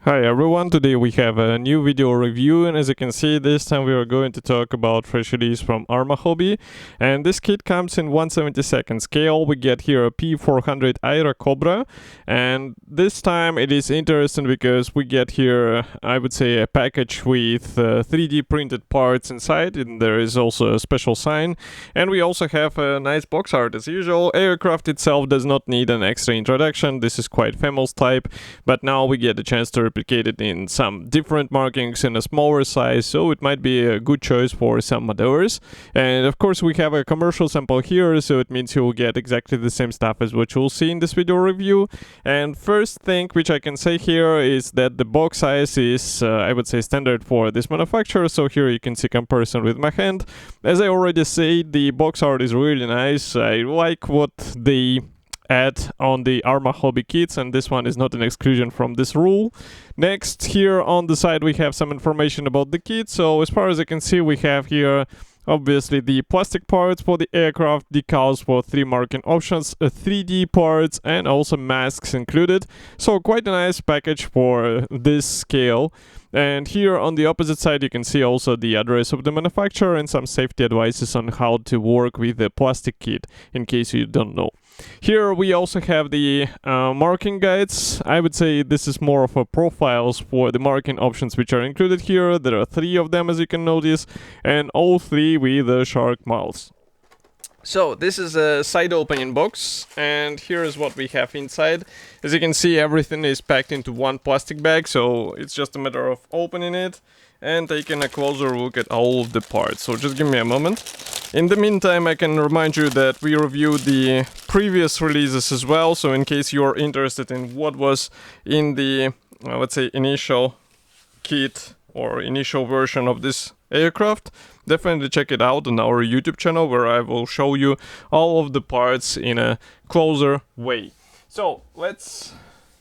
Hi everyone, today we have a new video review, and as you can see, this time we are going to talk about fresh release from armahobby. And this kit comes in 1/72 scale. We get here a P-400 Airacobra, and this time it is interesting because we get here, I would say, a package with 3D printed parts inside, and there is also a special sign. And we also have a nice box art as usual. Aircraft itself does not need an extra introduction. This is quite famous type, but now we get a chance to replicate it in some different markings in a smaller size, so it might be a good choice for some maneuvers. And of course we have a commercial sample here, so it means you will get exactly the same stuff as what you'll see in this video review. And first thing which I can say here is that the box size is I would say standard for this manufacturer, so here you can see comparison with my hand. As I already said, the box art is really nice. I like what they add on the armahobby kits, and this one is not an exclusion from this rule. Next, here on the side we have some information about the kit. So as far as I can see, we have here obviously the plastic parts for the aircraft, decals for 3 marking options, 3D parts, and also masks included. So quite a nice package for this scale. And here on the opposite side you can see also the address of the manufacturer and some safety advices on how to work with the plastic kit, in case you don't know. Here we also have the marking guides. I would say this is more of a profiles for the marking options which are included here. There are 3 of them, as you can notice, and all 3 with the shark mouths. So this is a side opening box, and here is what we have inside. As you can see, everything is packed into one plastic bag, so it's just a matter of opening it and taking a closer look at all of the parts. So just give me a moment. In the meantime, I can remind you that we reviewed the previous releases as well, so in case you're interested in what was in the, let's say, initial kit or initial version of this aircraft, definitely check it out on our YouTube channel, where I will show you all of the parts in a closer way. So let's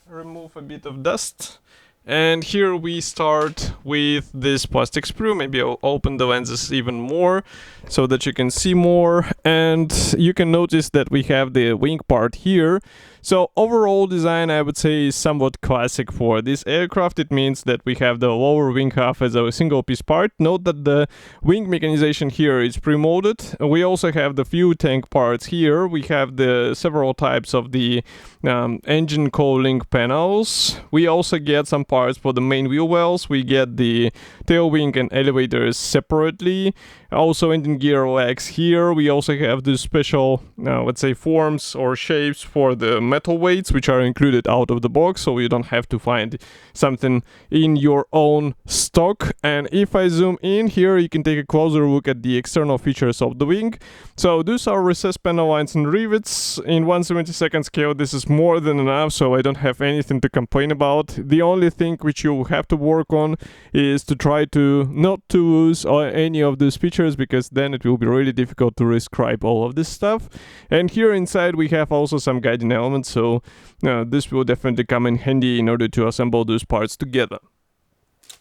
remove a bit of dust. And here we start with this plastic sprue. Maybe I'll open the lenses even more so that you can see more. And you can notice that we have the wing part here. So overall design, I would say, is somewhat classic for this aircraft. It means that we have the lower wing half as a single piece part. Note that the wing mechanization here is pre-molded. We also have the fuel tank parts here. We have the several types of the engine cooling panels. We also get some parts for the main wheel wells. We get the tail wing and elevators separately. Also engine gear legs here. We also have the special, let's say, forms or shapes for the metal weights, which are included out of the box, so you don't have to find something in your own stock. And if I zoom in here, you can take a closer look at the external features of the wing. So these are recessed panel lines and rivets. In 1/72 scale, this is more than enough, so I don't have anything to complain about. The only thing which you have to work on is to try to not to lose any of these features, because then it will be really difficult to describe all of this stuff. And here inside we have also some guiding elements, so this will definitely come in handy in order to assemble those parts together.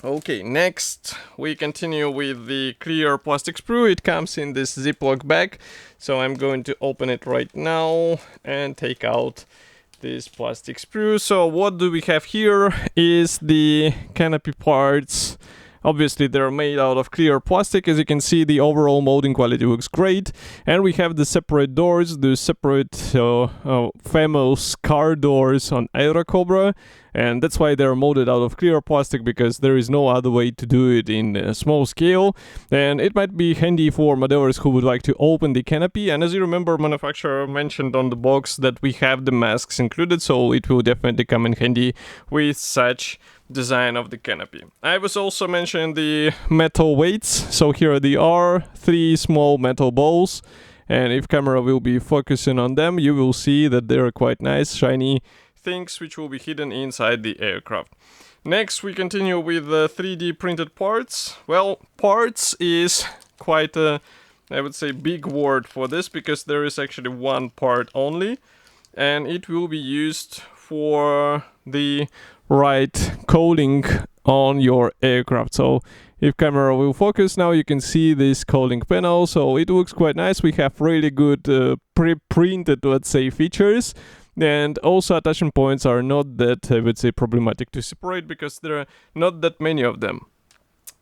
Okay, next we continue with the clear plastic sprue. It comes in this Ziploc bag, so I'm going to open it right now and take out this plastic sprue. So what do we have here is the canopy parts. Obviously they're made out of clear plastic. As you can see, the overall molding quality looks great. And we have the separate doors, the separate famous car doors on Airacobra. And that's why they're molded out of clear plastic, because there is no other way to do it in a small scale. And it might be handy for maneuvers who would like to open the canopy. And as you remember, manufacturer mentioned on the box that we have the masks included, so it will definitely come in handy with such design of the canopy. I was also mentioning the metal weights. So here they are, 3 small metal balls. And if camera will be focusing on them, you will see that they're quite nice, shiny things which will be hidden inside the aircraft. Next we continue with the 3D printed parts. Well, parts is quite a, I would say, big word for this, because there is actually one part only, and it will be used for the right cooling on your aircraft. So if camera will focus now, you can see this cooling panel, so it looks quite nice. We have really good pre-printed, let's say, features. and also attachment points are not that, I would say, problematic to separate because there are not that many of them.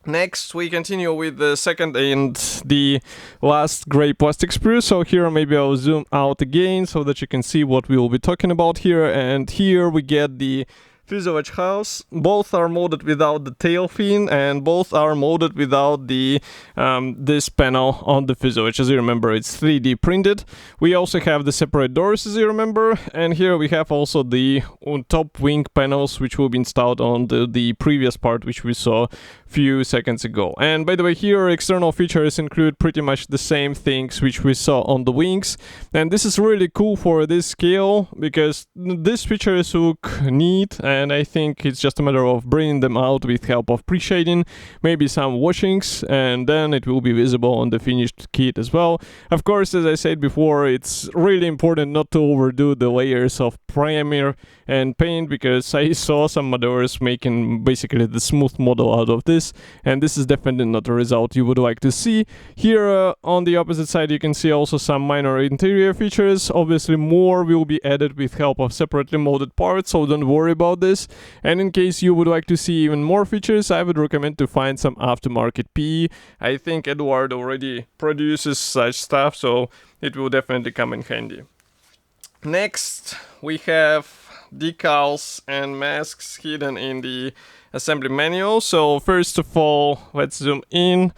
Next, we continue with the second and the last gray plastic sprue. So here maybe I'll zoom out again so that you can see what we will be talking about here. And here we get the fuselage house. Both are molded without the tail fin, and both are molded without the this panel on the fuselage. As you remember, it's 3D printed. We also have the separate doors, as you remember, and here we have also the top wing panels, which will be installed on the previous part, which we saw few seconds ago. And by the way, here external features include pretty much the same things which we saw on the wings, and this is really cool for this scale because these features look neat, and I think it's just a matter of bringing them out with help of pre-shading, maybe some washings, and then it will be visible on the finished kit as well. Of course, as I said before, it's really important not to overdo the layers of primer and paint, because I saw some modders making basically the smooth model out of this, and this is definitely not the result you would like to see. Here on the opposite side you can see also some minor interior features. Obviously more will be added with help of separately molded parts, so don't worry about this. And in case you would like to see even more features, I would recommend to find some aftermarket PE. I think Edward already produces such stuff, so it will definitely come in handy. Next we have decals and masks hidden in the assembly manual. So first of all, let's zoom in,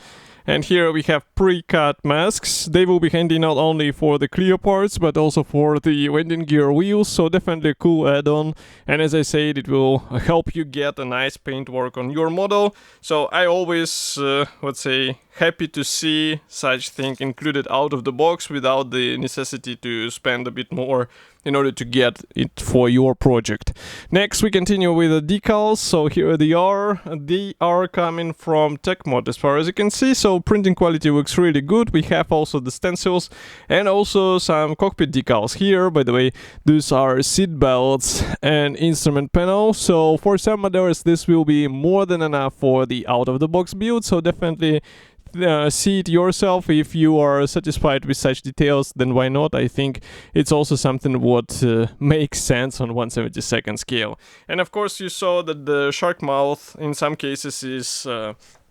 and here we have pre-cut masks. They will be handy not only for the clear parts but also for the landing gear wheels, so definitely a cool add-on. And as I said, it will help you get a nice paintwork on your model, so I always let's say happy to see such thing included out of the box without the necessity to spend a bit more in order to get it for your project. Next we continue with the decals. So here they are coming from TechMod as far as you can see, so printing quality looks really good. We have also the stencils and also some cockpit decals here. By the way, these are seat belts and instrument panel, so for some modders this will be more than enough for the out of the box build, so definitely see it yourself. If you are satisfied with such details, then why not? I think it's also something what makes sense on 1/72 scale. And of course you saw that the shark mouth in some cases is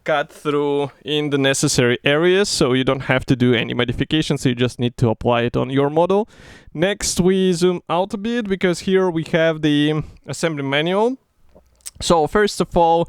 cut through in the necessary areas, so you don't have to do any modifications, so you just need to apply it on your model. Next we zoom out a bit because here we have the assembly manual. So first of all,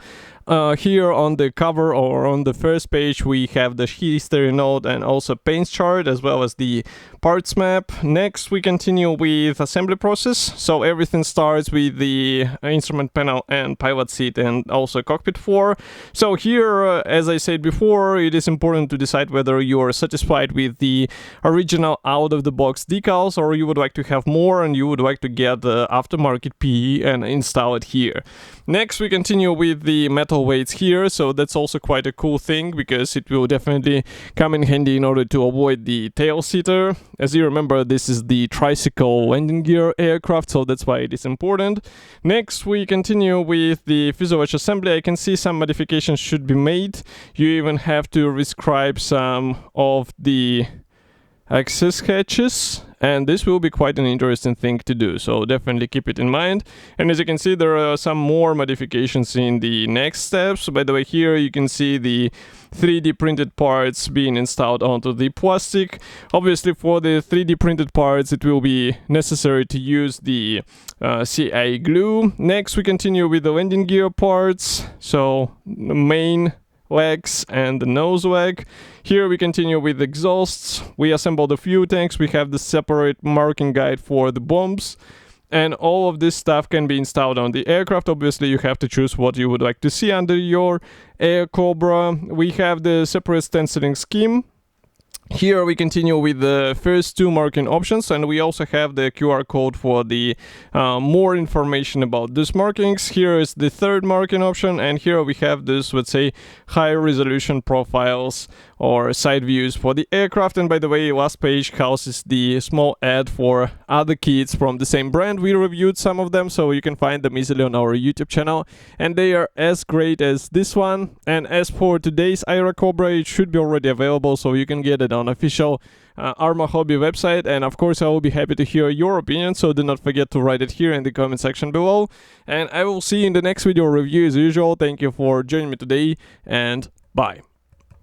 here on the cover or on the first page we have the history note and also paints chart as well as the parts map. Next we continue with assembly process. So everything starts with the instrument panel and pilot seat and also cockpit floor. So here, as I said before, it is important to decide whether you are satisfied with the original out of the box decals or you would like to have more and you would like to get the aftermarket PE and install it here. Next we continue with the metal weights here, so that's also quite a cool thing because it will definitely come in handy in order to avoid the tail seater. As you remember, this is the tricycle landing gear aircraft, so that's why it is important. Next we continue with the fuselage assembly. I can see some modifications should be made. You even have to rescribe some of the access hatches, and this will be quite an interesting thing to do, so definitely keep it in mind. And as you can see, there are some more modifications in the next steps. By the way, here you can see the 3D printed parts being installed onto the plastic. Obviously for the 3D printed parts it will be necessary to use the CA glue. Next we continue with the landing gear parts, so the main legs and the nose leg. Here we continue with exhausts. We assembled a few tanks. We have the separate marking guide for the bombs, and all of this stuff can be installed on the aircraft. Obviously you have to choose what you would like to see under your Airacobra. We have the separate stenciling scheme. Here we continue with the first two marking options, and we also have the QR code for the more information about these markings. Here is the third marking option, and here we have this, let's say, high resolution profiles or side views for the aircraft. And by the way, last page houses the small ad for other kits from the same brand. We reviewed some of them, so you can find them easily on our YouTube channel, and they are as great as this one. And as for today's Airacobra, it should be already available, so you can get it on official Arma Hobby website, and of course I will be happy to hear your opinion, so do not forget to write it here in the comment section below, and I will see you in the next video review as usual. Thank you for joining me today, and bye.